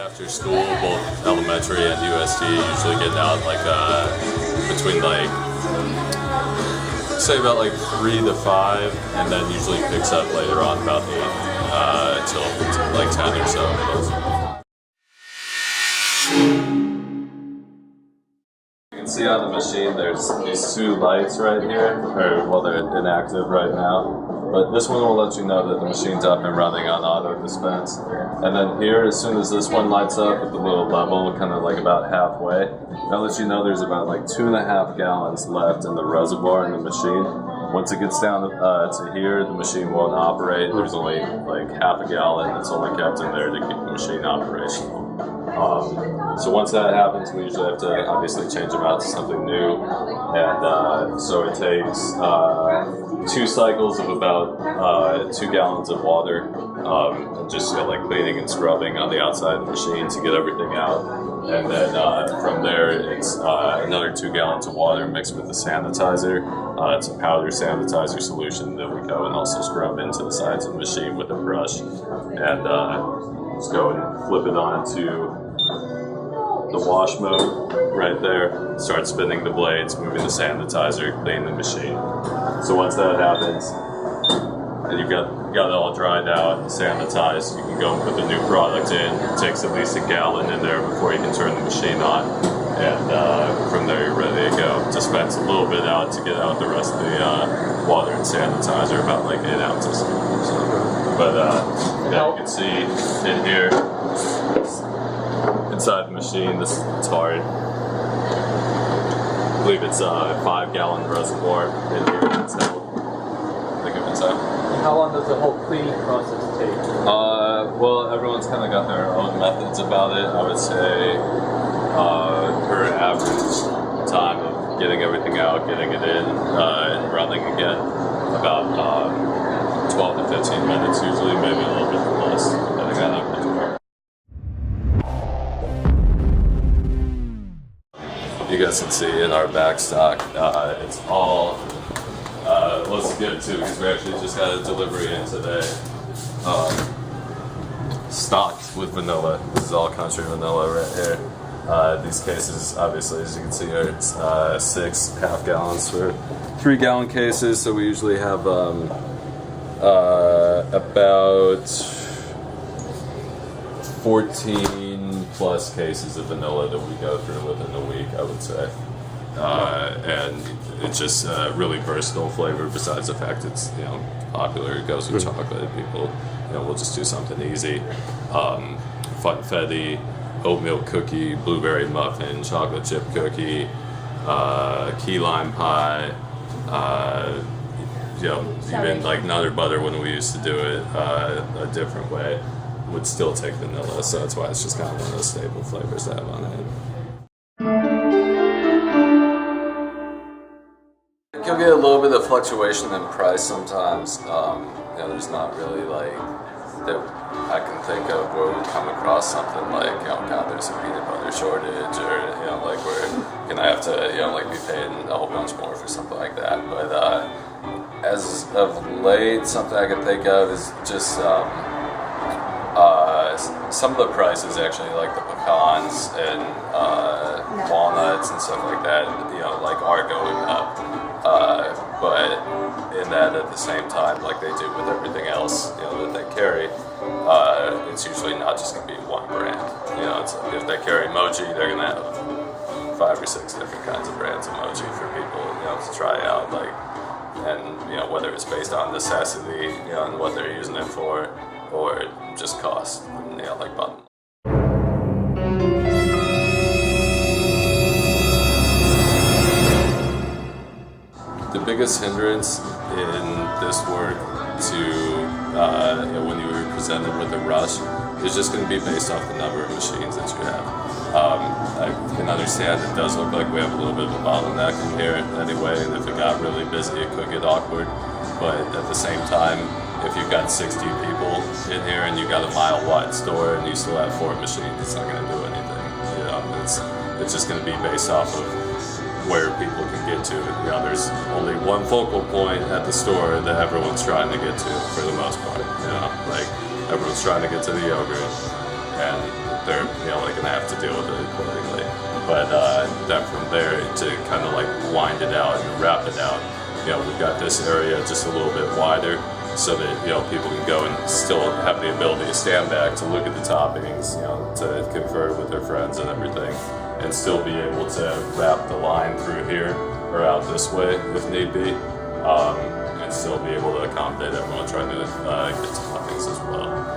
after school, both elementary and USD, usually getting out like between like say about like 3 to 5, and then usually picks up later on about 8 till like 10 or so. You can see on the machine there's these 2 lights right here, or well, they're inactive right now. But this one will let you know that the machine's up and running on auto dispense. And then here, as soon as this one lights up at the little level, kind of like about halfway, that lets you know there's about like 2.5 gallons left in the reservoir in the machine. Once it gets down to here, the machine won't operate. There's only like half a gallon that's only kept in there to keep the machine operational. So once that happens, we usually have to obviously change them out to something new, and so it takes 2 cycles of about 2 gallons of water, and just like cleaning and scrubbing on the outside of the machine to get everything out, and then from there it's another 2 gallons of water mixed with the sanitizer. It's a powder sanitizer solution that we go and also scrub into the sides of the machine with a brush, and just go and flip it on to the wash mode right there. Start spinning the blades, moving the sanitizer, clean the machine. So once that happens, and you've got it all dried out and sanitized, you can go and put the new product in. It takes at least a gallon in there before you can turn the machine on. And from there you're ready to go. Dispense a little bit out to get out the rest of the water and sanitizer, about like 8 ounces. So, but yeah, you can see in here, inside the machine, it's hard. I believe it's a 5-gallon reservoir in here. So, think of inside. And how long does the whole cleaning process take? Well, everyone's kind of got their own methods about it. I would say per average time of getting everything out, getting it in, and running again, about 12 to 15 minutes usually, maybe a little bit less, depending on how much work. You guys can see in our back stock, it's all, let's get it too, because we actually just got a delivery in today. Stocked with vanilla. This is all country vanilla right here. These cases, obviously, as you can see here, it's 6 half gallons for 3-gallon cases. So we usually have about 14 plus cases of vanilla that we go through within a week, I would say. And it's just a really versatile flavor. Besides the fact it's popular, it goes with chocolate. People, we'll just do something easy. Funfetti, oatmeal cookie, blueberry muffin, chocolate chip cookie, key lime pie. Even like Nutter Butter when we used to do it a different way would still take vanilla. So that's why it's just kind of one of those staple flavors to have on it. You'll get a little bit of fluctuation in price sometimes. There's not really like that I can think of where we come across something like, God, there's a peanut butter shortage, or like we're gonna have to like be paying a whole bunch more for something like that. But as of late, something I can think of is just some of the prices actually, like the pecans and walnuts and stuff like that, like are going up. But in that, at the same time, like they do with everything else, that they carry, it's usually not just going to be one brand. It's, if they carry mochi, they're going to have 5 or 6 different kinds of brands of mochi for people, to try out. Like, and whether it's based on necessity, and what they're using it for, or just cost, like bottom. The biggest hindrance in this work to when you were presented with a rush is just going to be based off the number of machines that you have. I can understand it does look like we have a little bit of a bottleneck in here anyway, and if it got really busy it could get awkward, but at the same time, if you've got 60 people in here and you've got a mile-wide store and you still have 4 machines, it's not going to do anything. It's just going to be based off of where people can get to. There's only one focal point at the store that everyone's trying to get to for the most part. Like everyone's trying to get to the yogurt, and they're like gonna have to deal with it accordingly. But then from there to kind of like wind it out and wrap it out, we've got this area just a little bit wider, so that people can go and still have the ability to stand back to look at the toppings, to confer with their friends and everything, and still be able to wrap the line through here or out this way if need be, and still be able to accommodate everyone trying to get toppings as well.